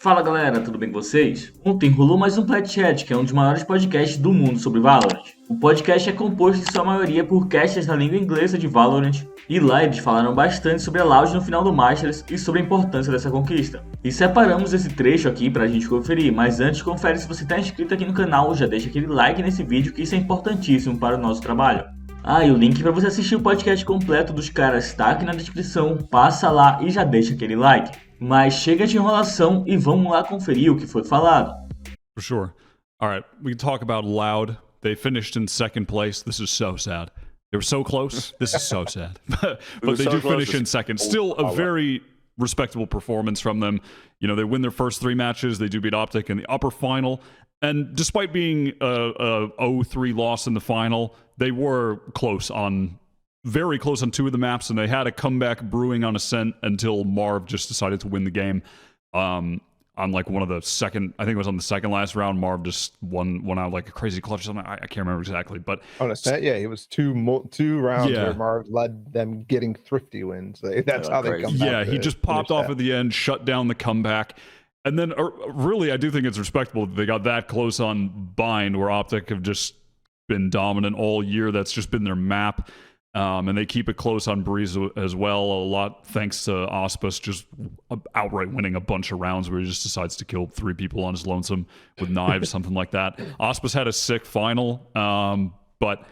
Fala galera, tudo bem com vocês? Ontem rolou mais um Plat, que é um dos maiores podcasts do mundo sobre Valorant. O podcast é composto em sua maioria por casters na língua inglesa de Valorant, e lá eles falaram bastante sobre Elogios no final do Masters e sobre a importância dessa conquista. E separamos esse trecho aqui pra gente conferir, mas antes confere se você está inscrito aqui no canal, já deixa aquele like nesse vídeo que isso é importantíssimo para o nosso trabalho. E o link para você assistir o podcast completo dos caras está aqui na descrição, passa lá e já deixa aquele like. Mas chega de enrolação e vamos lá conferir o que foi falado. For sure. All right, we can talk about Loud. They finished in second place. This is so sad. They were so close. This is so sad. but they do finish in second. Still a very respectable performance from them. You know, they win their first 3 matches. They do beat OpTic in the upper final. And despite being a 0-3 loss in the final, they were very close on 2 of the maps, and they had a comeback brewing on Ascent until Marv just decided to win the game. On like one of the second, I think it was on the second last round, Marv just won out like a crazy clutch or something. I can't remember exactly, but on Ascent, yeah, it was two rounds where Marv led them getting thrifty wins. That's how they come back. Yeah, he just popped off at the end, shut down the comeback. And then really, I do think it's respectable that they got that close on Bind, where OpTic have just been dominant all year. That's just been their map. And they keep it close on Breeze as well, a lot thanks to Auspus just outright winning a bunch of rounds where he just decides to kill 3 people on his lonesome with knives, something like that. Auspus had a sick final, but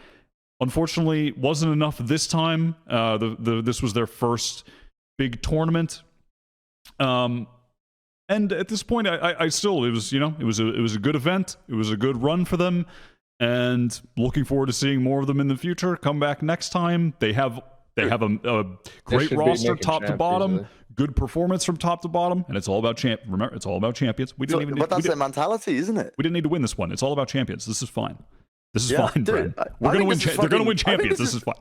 unfortunately wasn't enough this time. This was their first big tournament. And at this point, I still, it was a good event. It was a good run for them. And looking forward to seeing more of them in the future. Come back next time. They have a great roster, top to bottom. Easily. Good performance from top to bottom, and it's all about Remember, it's all about champions. But that's their mentality, isn't it? We didn't need to win this one. It's all about champions. This is fine. This is fine, Brad. We're gonna win. They're gonna win champions. This is fine.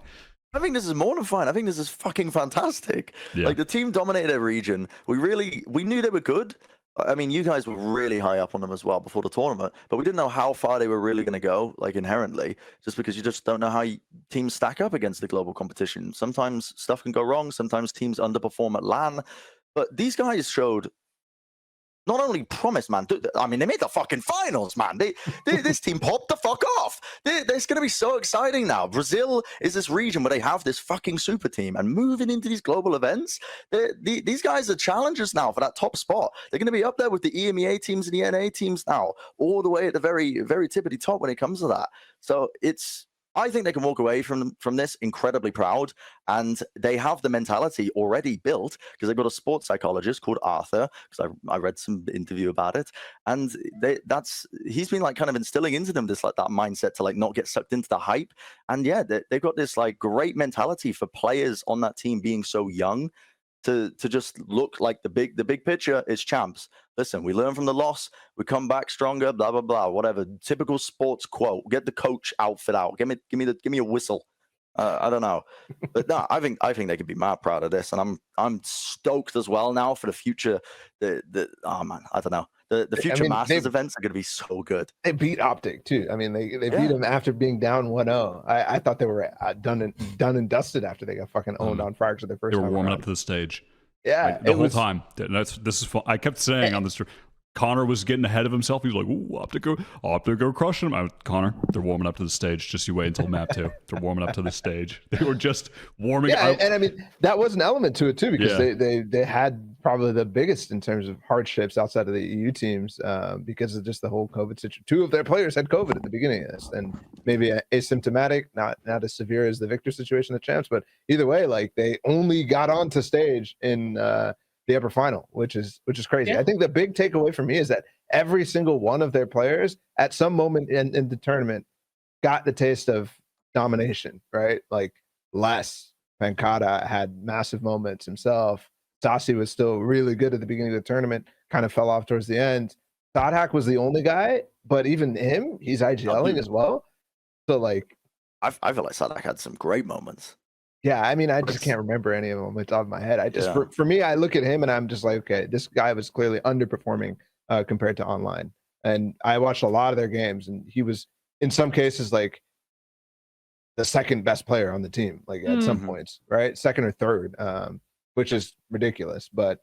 I think this is more than fine. I think this is fucking fantastic. Yeah. Like the team dominated their region. We knew they were good. I mean, you guys were really high up on them as well before the tournament, but we didn't know how far they were really going to go, like inherently, just because you just don't know how teams stack up against the global competition. Sometimes stuff can go wrong. Sometimes teams underperform at LAN, but these guys showed not only promise, man. I mean, they made the fucking finals, man. This team popped the fuck off. It's going to be so exciting now. Brazil is this region where they have this fucking super team, and moving into these global events, these guys are challengers now for that top spot. They're going to be up there with the EMEA teams and the NA teams now, all the way at the very, very tippity top when it comes to that. So I think they can walk away from this incredibly proud, and they have the mentality already built because they've got a sports psychologist called Arthur, because I read some interview about it, and he's been like kind of instilling into them this like that mindset to like not get sucked into the hype, and yeah, they've got this like great mentality for players on that team being so young to just look like the big picture is champs. Listen, we learn from the loss, we come back stronger, blah blah blah, whatever. Typical sports quote. Get the coach outfit out. Give me a whistle. I don't know, but no, I think they could be mad proud of this, and I'm stoked as well now for the future. Oh man, I don't know. The future Masters events are going to be so good. They beat OpTic too. I mean, they beat them after being down 1-0. I thought they were done and dusted after they got fucking owned on Frags for their first. They were warming around. up to the stage. Yeah, like, the whole time. This is fun. I kept saying on this. Connor was getting ahead of himself. He was like, "Ooh, OpTic go crushing him." Connor, they're warming up to the stage. Just you wait until map 2. They're warming up to the stage. They were just warming up. Yeah, and I mean that was an element to it too, because they had probably the biggest in terms of hardships outside of the EU teams because of just the whole COVID situation. 2 of their players had COVID at the beginning of this, and maybe asymptomatic, not as severe as the Victor situation, the champs, but either way, like they only got onto stage in the upper final, which is crazy. Yeah. I think the big takeaway for me is that every single one of their players at some moment in the tournament got the taste of domination, right? Like Les Pancata had massive moments himself. Sasi was still really good at the beginning of the tournament, kind of fell off towards the end. Thadhak was the only guy, but even him, he's IGLing as well. So like, I feel like Thadhak had some great moments. Yeah, I mean, I just can't remember any of them on the top of my head. I just, for me, I look at him and I'm just like, okay, this guy was clearly underperforming compared to online. And I watched a lot of their games, and he was, in some cases, like the second best player on the team, like at some points, right? Second or third, which is ridiculous. But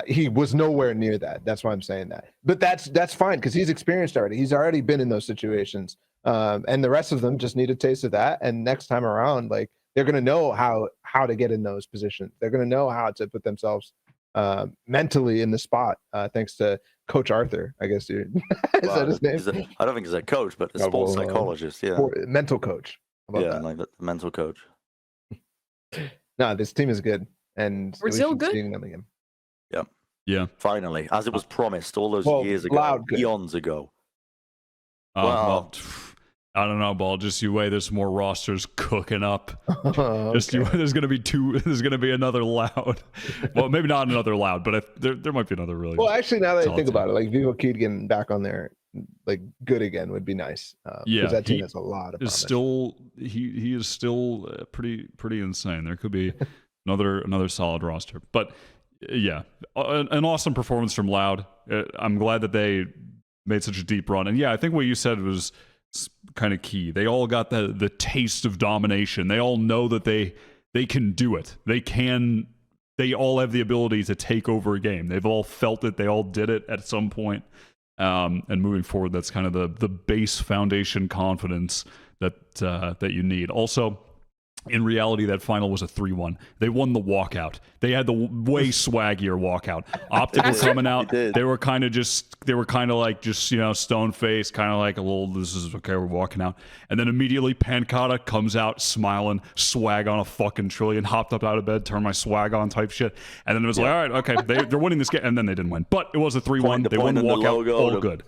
He was nowhere near that. That's why I'm saying that. But that's fine because he's experienced already. He's already been in those situations. And the rest of them just need a taste of that. And next time around, like they're gonna know how to get in those positions. They're gonna know how to put themselves mentally in the spot. Thanks to Coach Arthur, I guess. Dude, is that his name? I don't think he's a coach, but a sports psychologist. Yeah, mental coach. Yeah, like the mental coach. No, this team is good, and Brazil good. Seeing them again. Yeah. Finally, as it was promised all those years ago, eons ago. Well, I don't know, Ball. Just you wait. There's more rosters cooking up. Just you. There's gonna be two. There's gonna be another Loud. Well, maybe not another Loud, but there might be another really. Well, actually, now that I think about it, like Vivo Kid getting back on there, like good again, would be nice. Because that team has a lot of. He is still pretty insane. There could be another solid roster, but yeah, an awesome performance from Loud. I'm glad that they made such a deep run, and yeah, I think what you said was kind of key. They all got the taste of domination. They all know that they can do it. They all have the ability to take over a game. They've all felt it. They all did it at some point. And moving forward, that's kind of the base foundation confidence that you need. Also, in reality, that final was a 3-1. They won the walkout. They had the way swaggier walkout. OpTic were coming out. They were kind of like stone faced, kind of like a little, this is okay, we're walking out. And then immediately Pancata comes out smiling, swag on a fucking trillion, hopped up out of bed, turned my swag on type shit. And then it was like, all right, okay, they're winning this game. And then they didn't win. But it was a 3-1. They won the walkout, all good.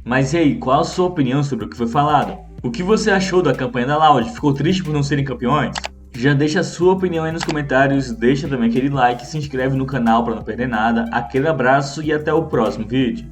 Mas e aí, qual a sua opinião sobre o que foi falado? O que você achou da campanha da Loud? Ficou triste por não serem campeões? Já deixa a sua opinião aí nos comentários, deixa também aquele like, se inscreve no canal para não perder nada. Aquele abraço e até o próximo vídeo.